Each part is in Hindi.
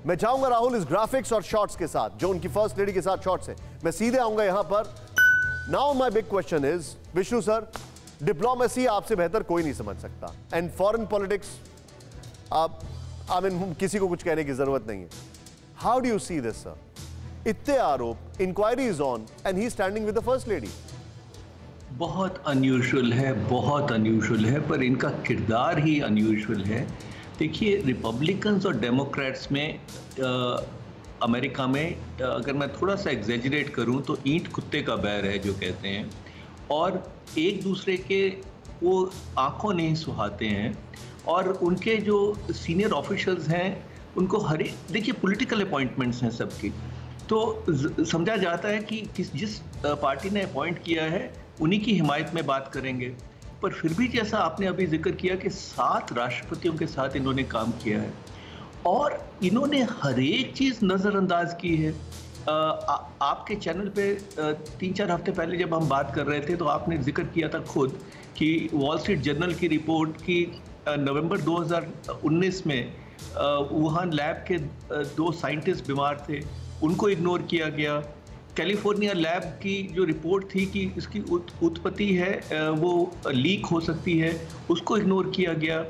मैं चाहूंगा राहुल इस ग्राफिक्स और शॉट्स के साथ, जो उनकी फर्स्ट लेडी के साथ शॉट्स है, मैं सीधे आऊंगा यहां पर। Now my big question is, Vishnu sir, diplomacy आपसे बेहतर कोई नहीं समझ सकता, एंड फॉरेन पॉलिटिक्स आप किसी को कुछ कहने की जरूरत नहीं है। How do you see this sir? इतने आरोप, inquiry is on and he standing with the first lady. बहुत अनयूजुअल है, बहुत अनयूजुअल है, पर इनका किरदार ही अनयूजुअल है। देखिए, रिपब्लिकन्स और डेमोक्रेट्स में अमेरिका में अगर मैं थोड़ा सा एग्जेजरेट करूं तो ईंट कुत्ते का बैर है जो कहते हैं, और एक दूसरे के वो आंखों नहीं सुहाते हैं। और उनके जो सीनियर ऑफिशियल्स हैं उनको देखिए पॉलिटिकल अपॉइंटमेंट्स हैं सबकी, तो समझा जाता है कि जिस पार्टी ने अपॉइंट किया है उन्हीं की हिमायत में बात करेंगे। पर फिर भी जैसा आपने अभी जिक्र किया कि 7 राष्ट्रपतियों के साथ इन्होंने काम किया है और इन्होंने हर एक चीज़ नज़रअंदाज की है। आपके चैनल पे 3-4 हफ्ते पहले जब हम बात कर रहे थे तो आपने जिक्र किया था खुद कि वॉल स्ट्रीट जर्नल की रिपोर्ट की नवंबर 2019 में वुहान लैब के 2 साइंटिस्ट बीमार थे, उनको इग्नोर किया गया। कैलिफोर्निया लैब की जो रिपोर्ट थी कि इसकी उत्पत्ति है वो लीक हो सकती है, उसको इग्नोर किया गया।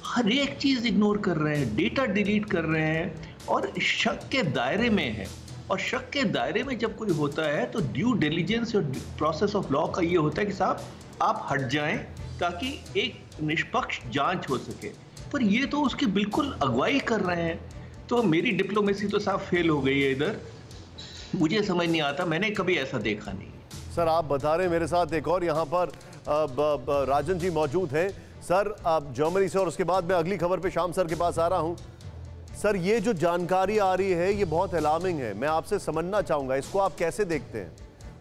हर एक चीज़ इग्नोर कर रहे हैं, डेटा डिलीट कर रहे हैं और शक के दायरे में है। और शक के दायरे में जब कोई होता है तो ड्यू डिलीजेंस और प्रोसेस ऑफ लॉ का ये होता है कि साहब आप हट जाएं ताकि एक निष्पक्ष जांच हो सके। पर ये तो उसकी बिल्कुल अगुवाई कर रहे हैं। तो मेरी डिप्लोमेसी तो साफ फेल हो गई है इधर। मुझे समझ नहीं आता, मैंने कभी ऐसा देखा नहीं। सर आप बता रहे हैं, मेरे साथ एक और यहाँ पर राजन जी मौजूद हैं। सर आप जर्मनी से, और उसके बाद मैं अगली खबर पे श्याम सर के पास आ रहा हूँ। सर ये जो जानकारी आ रही है ये बहुत अलार्मिंग है, मैं आपसे समझना चाहूँगा इसको आप कैसे देखते हैं?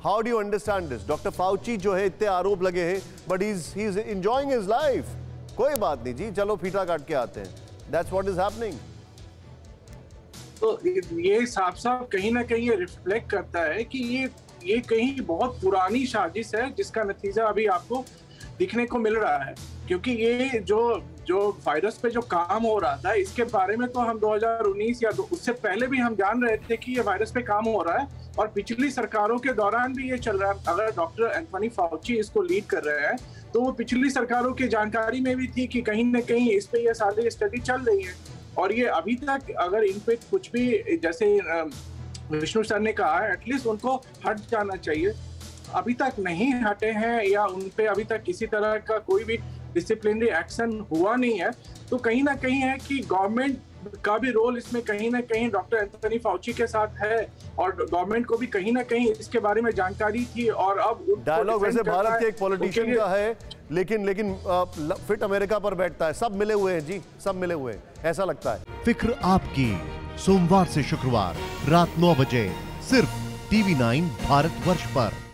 How do you understand this? Doctor Fauci जो है इतने आरोप लगे हैं but he is enjoying his life. कोई बात नहीं जी, चलो फीता काट के आते हैं। That's what is happening. तो ये साफ साफ कहीं ना कहीं ये रिफ्लेक्ट करता है कि ये कहीं बहुत पुरानी साजिश है जिसका नतीजा अभी आपको दिखने को मिल रहा है। क्योंकि ये जो वायरस पे जो काम हो रहा था इसके बारे में तो हम 2019 या उससे पहले भी हम जान रहे थे कि ये वायरस पे काम हो रहा है, और पिछली सरकारों के दौरान भी ये चल रहा है। अगर डॉक्टर एंथनी फाउची इसको लीड कर रहे हैं तो वो पिछली सरकारों की जानकारी में भी थी कि कहीं ना कहीं इस पे ये सारी स्टडी चल रही है। और ये अभी तक अगर इन पे कुछ भी, जैसे विष्णु सर ने कहा है, एटलीस्ट उनको हट जाना चाहिए। अभी तक नहीं हटे हैं या उन पे अभी तक किसी तरह का कोई भी डिसिप्लिनरी एक्शन हुआ नहीं है, तो कहीं ना कहीं है कि गवर्नमेंट का भी रोल इसमें कहीं ना कहीं डॉक्टर एंथनी फाउची के साथ है, और गवर्नमेंट को भी कहीं ना कहीं इसके बारे में जानकारी थी। और अब डायलॉग वैसे भारत के एक पॉलिटिशियन का है, लेकिन फिट अमेरिका पर बैठता है। सब मिले हुए हैं जी, सब मिले हुए हैं, ऐसा लगता है। फिक्र आपकी, सोमवार से शुक्रवार रात 9 बजे सिर्फ TV9 भारतवर्ष पर।